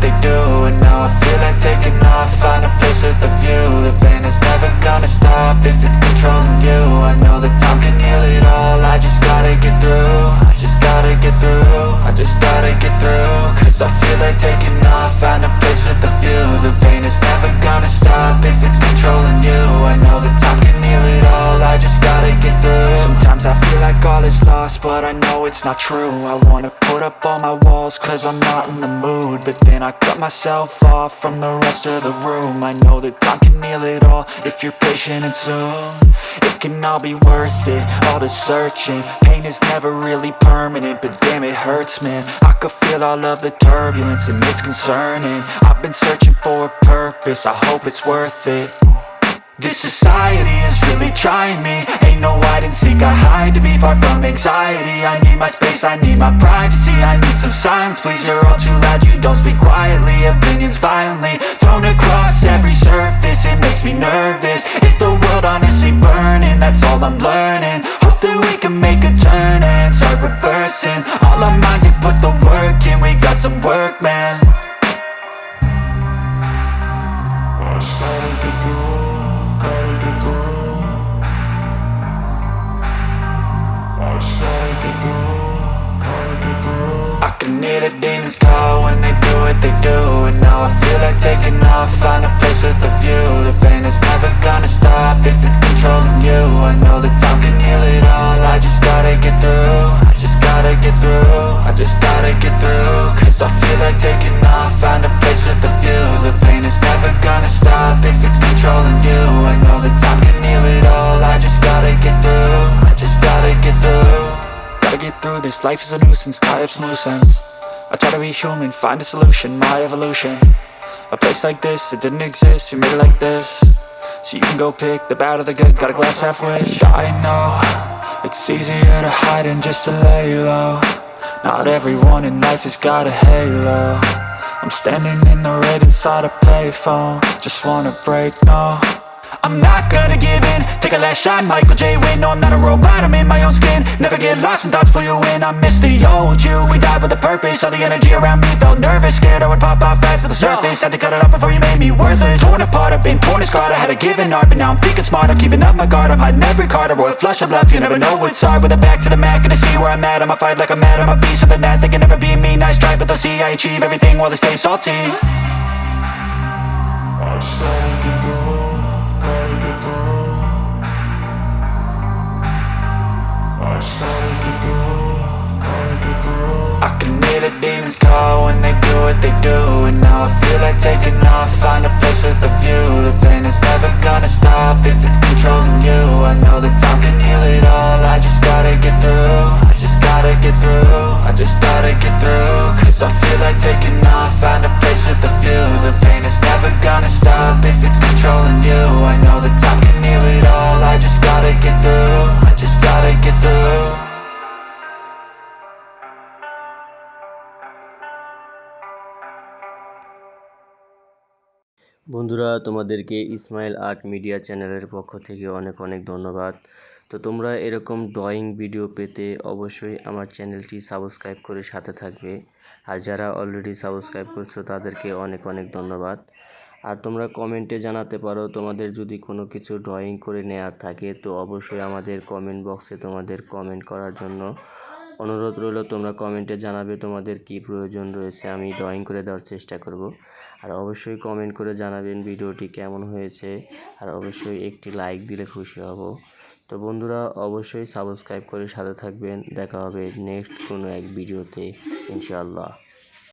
they do, and now I feel like taking off. Find a place with a view. The pain is never gonna stop if it's controlling you. I know that time can heal it all. I just gotta get through. I just gotta get through. I just gotta get through. Cause I feel like taking off. Find a place with a view. The pain is never gonna stop if it's controlling you. I know that time can heal it all. I just gotta get through. Sometimes I feel like all is lost, but I know it's not true. I wanna put up all my walls cause I'm not in the mood, but then I cut myself off from the rest of the room. I know that time can heal it all if you're patient and soon it can all be worth it, all the searching. Pain is never really permanent, but damn it hurts, man. I could feel all of the turbulence and it's concerning. I've been searching for a purpose, I hope it's worth it. This society is really trying me. Ain't no hide and seek, I hide to be far from anxiety. I need my space, I need my privacy. I need some silence, please, you're all too loud. You don't speak quietly, opinions violently thrown across every surface. It makes me nervous, it's the world honestly burning. That's all I'm learning, hope that we can make a turn and start reversing. All our minds, they put the work in. We got some work, man. I can hear the demons call when they do what they do, and now I feel like taking off. Find a place with a view. The pain is never gonna stop if it's controlling you. I know that time can heal it all. I just gotta get through. I just gotta get through. I just gotta get through. Cause I feel like taking off. Find a place with a view. The pain is never gonna stop if it's controlling you. I know that time can heal it all. I just gotta get through. I just gotta get through. Gotta get through this, life is a nuisance, tie up some loose ends. I try to be human, find a solution, my evolution. A place like this, it didn't exist, we made it like this. So you can go pick the bad or the good, got a glass halfway. I know, it's easier to hide than just to lay low. Not everyone in life has got a halo. I'm standing in the red inside a payphone. Just wanna break, no, I'm not gonna give in. Take a last shot, Michael J. Win. No, I'm not a robot, I'm in my own skin. Never get lost when thoughts pull you in. I miss the old you, we died with a purpose. All the energy around me felt nervous, scared I would pop off fast to the surface. Had to cut it off before you made me worthless. Torn apart, I've been torn and scarred. I had a given art, but now I'm thinking smart. I'm keeping up my guard, I'm hiding every card. A royal flush of left, you never know what's hard. With a back to the mat, gonna see where I'm at. I'ma fight like I'm mad, I'ma be something that they can never be me. Nice try, but they'll see I achieve everything while they stay salty. I can hear the demons call when they do what they do, and now I feel like taking off. Find a place with a view. The pain is never gonna stop if it's controlling you. I know that time can heal it all. I just gotta get through. I just gotta get through. I just gotta get through. Cause I feel like taking off. Find a place with a view. The pain is never gonna stop if it's controlling you. I know that time can heal it all. I just gotta get through. I just gotta get through. বন্ধুরা, তোমাদেরকে Ismail art media চ্যানেলের পক্ষ থেকে অনেক অনেক ধন্যবাদ। তো তোমরা এরকম ড্রয়িং ভিডিও পেতে অবশ্যই আমার চ্যানেলটি সাবস্ক্রাইব করে সাথে থাকবে। আর যারা অলরেডি সাবস্ক্রাইব করছো তাদেরকে অনেক অনেক ধন্যবাদ। আর তোমরা কমেন্টে জানাতে পারো তোমাদের যদি কোনো কিছু ড্রয়িং করে নেওয়ার থাকে, তো অবশ্যই আমাদের কমেন্ট বক্সে তোমাদের কমেন্ট করার জন্য অনুরোধ রইল। তোমরা কমেন্টে জানাবে তোমাদের কি প্রয়োজন রয়েছে, আমি ড্রয়িং করে দেওয়ার চেষ্টা করব। আর অবশ্যই কমেন্ট করে জানাবেন ভিডিওটি কেমন হয়েছে, আর অবশ্যই একটি লাইক দিলে খুশি হব। তো বন্ধুরা, অবশ্যই সাবস্ক্রাইব করে সাথে থাকবেন। দেখা হবে নেক্সট কোনো এক ভিডিওতে ইনশাআল্লাহ।